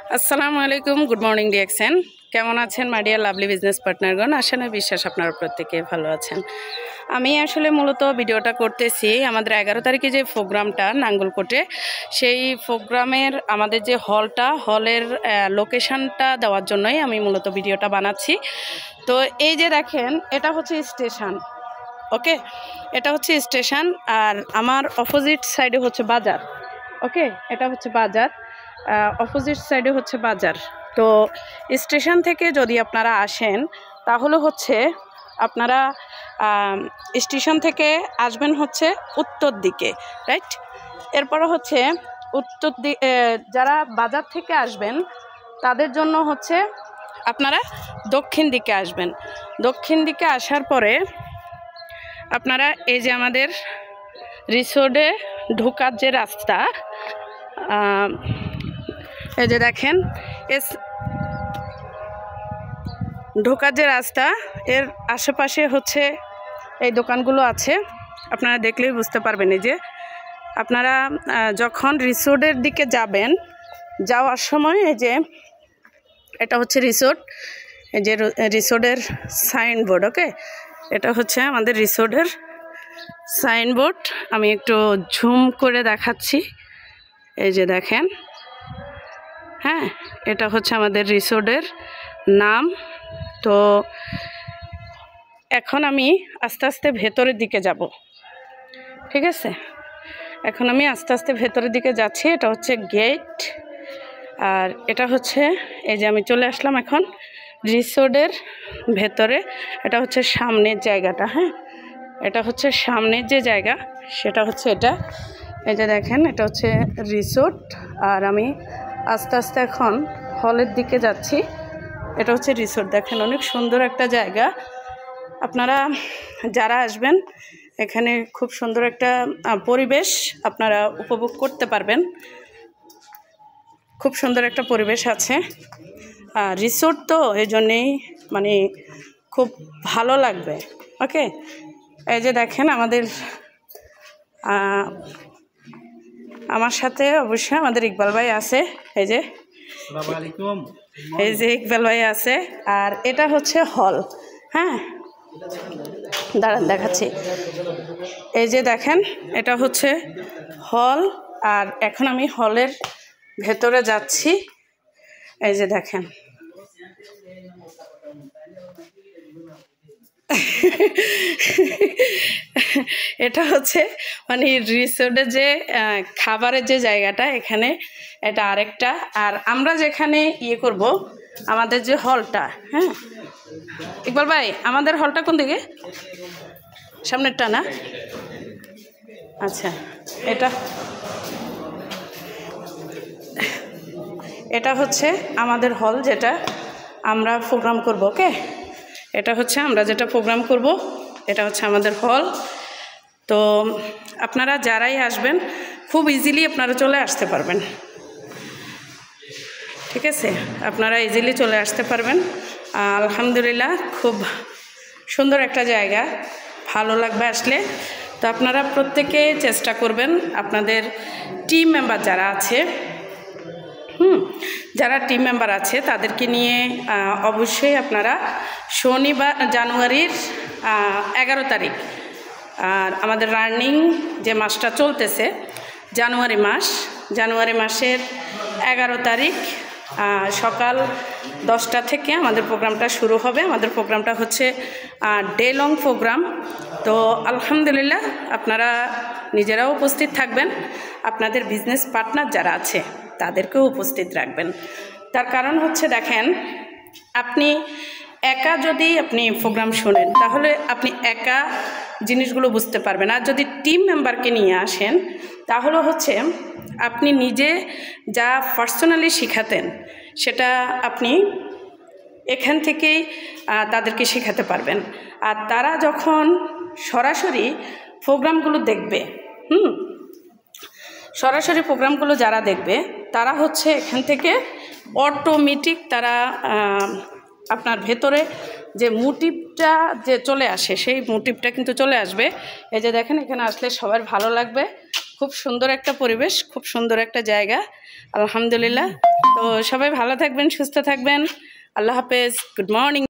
আসসালামু আলাইকুম, good morning DXN. কেমন আছেন মাই ডিয়ার লাভলি বিজনেস পার্টনারগণ? আশা না বিশ্বাস আপনারা প্রত্যেকে ভালো আছেন। আমি আসলে মূলত ভিডিওটা করতেছি আমাদের 11 তারিখে যে প্রোগ্রামটা নাঙ্গলকোটে, সেই প্রোগ্রামের আমাদের যে হলের লোকেশনটা দেওয়ার জন্যই আমি মূলত ভিডিওটা বানাচ্ছি। তো এই যে দেখেন, এটা হচ্ছে স্টেশন, ওকে, এটা হচ্ছে স্টেশন, আর আমার অপোজিট সাইডে হচ্ছে বাজার। ওকে, এটা হচ্ছে বাজার, অপোজিট সাইডে হচ্ছে বাজার। তো স্টেশন থেকে যদি আপনারা আসেন তাহলে হচ্ছে আপনারা স্টেশন থেকে আসবেন হচ্ছে উত্তর দিকে, রাইট? এরপরে হচ্ছে উত্তর দিকে যারা বাজার থেকে আসবেন তাদের জন্য হচ্ছে আপনারা দক্ষিণ দিকে আসবেন। দক্ষিণ দিকে আসার পরে আপনারা এই যে আমাদের রিসোর্টে ঢোকার যে রাস্তা, এই যে দেখেন ঢোকার যে রাস্তা, এর আশেপাশে হচ্ছে এই দোকানগুলো আছে। আপনারা দেখলেই বুঝতে পারবেন। এই যে আপনারা যখন রিসোর্টের দিকে যাবেন, যাওয়ার সময় এই যে এটা হচ্ছে রিসোর্ট, এই যে রিসোর্টের সাইনবোর্ড। ওকে, এটা হচ্ছে আমাদের রিসোর্টের সাইনবোর্ড। আমি একটু ঝুম করে দেখাচ্ছি। এই যে দেখেন, হ্যাঁ, এটা হচ্ছে আমাদের রিসোর্টের নাম। তো এখন আমি আস্তে আস্তে ভেতরের দিকে যাব, ঠিক আছে? এখন আমি আস্তে আস্তে ভেতরের দিকে যাচ্ছি। এটা হচ্ছে গেট, আর এটা হচ্ছে এই যে আমি চলে আসলাম এখন রিসোর্টের ভেতরে। এটা হচ্ছে সামনের জায়গাটা, হ্যাঁ, এটা হচ্ছে সামনের যে জায়গা সেটা হচ্ছে এটা। এই যে দেখেন, এটা হচ্ছে রিসোর্ট, আর আমি আস্তে আস্তে এখন হলের দিকে যাচ্ছি। এটা হচ্ছে রিসোর্ট। দেখেন, অনেক সুন্দর একটা জায়গা। আপনারা যারা আসবেন এখানে খুব সুন্দর একটা পরিবেশ আপনারা উপভোগ করতে পারবেন। খুব সুন্দর একটা পরিবেশ আছে। রিসোর্ট তো এই জন্যেই মানে খুব ভালো লাগবে। ওকে, এই যে দেখেন আমার সাথে অবশ্যই আমাদের ইকবাল ভাই আছে। এই যে ইকবাল ভাই আছে। আর এটা হচ্ছে হল, হ্যাঁ, দাঁড়ান দেখাচ্ছি। এই যে দেখেন, এটা হচ্ছে হল, আর এখন আমি হলের ভেতরে যাচ্ছি। এই যে দেখেন, এটা হচ্ছে মানে রিসোর্টের যে খাবারের যে জায়গাটা, এখানে এটা আরেকটা। আর আমরা যেখানে করব আমাদের যে হলটা, হ্যাঁ ইকবাল ভাই, আমাদের হলটা কোন দিকে? সামনেরটা না? আচ্ছা, এটা হচ্ছে আমাদের হল, যেটা আমরা প্রোগ্রাম করব। ওকে, এটা হচ্ছে আমরা যেটা প্রোগ্রাম করব, এটা হচ্ছে আমাদের হল। তো আপনারা যারাই আসবেন খুব ইজিলি আপনারা চলে আসতে পারবেন, ঠিক আছে? আপনারা ইজিলি চলে আসতে পারবেন। আলহামদুলিল্লাহ, খুব সুন্দর একটা জায়গা, ভালো লাগবে আসলে। তো আপনারা প্রত্যেকে চেষ্টা করবেন আপনাদের টিম মেম্বার যারা আছে, যারা টিম মেম্বার আছে তাদেরকে নিয়ে অবশ্যই আপনারা শনিবার জানুয়ারির 11 তারিখ, আর আমাদের রানিং যে মাসটা চলতেছে জানুয়ারি মাসের 11 তারিখ সকাল 10টা থেকে আমাদের প্রোগ্রামটা শুরু হবে। আমাদের প্রোগ্রামটা হচ্ছে ডে লং প্রোগ্রাম। তো আলহামদুলিল্লাহ, আপনারা নিজেরাও উপস্থিত থাকবেন, আপনাদের বিজনেস পার্টনার যারা আছে তাদেরকেও উপস্থিত রাখবেন। তার কারণ হচ্ছে দেখেন, আপনি একা যদি আপনি প্রোগ্রাম শোনেন তাহলে আপনি একা জিনিসগুলো বুঝতে পারবেন, আর যদি টিম মেম্বারকে নিয়ে আসেন তাহলে হচ্ছে আপনি নিজে যা পার্সোনালি শেখাতেন সেটা আপনি এখান থেকেই তাদেরকে শেখাতে পারবেন। আর তারা যখন সরাসরি প্রোগ্রামগুলো দেখবে, সরাসরি প্রোগ্রামগুলো যারা দেখবে তারা হচ্ছে এখান থেকে অটোমেটিক তারা আপনার ভেতরে যে মোটিভটা যে চলে আসে, সেই মোটিভটা কিন্তু চলে আসবে। এই যে দেখেন, এখানে আসলে সবার ভালো লাগবে। খুব সুন্দর একটা পরিবেশ, খুব সুন্দর একটা জায়গা, আলহামদুলিল্লাহ। তো তো সবাই ভালো থাকবেন, সুস্থ থাকবেন। আল্লাহ হাফেজ, গুড মর্নিং।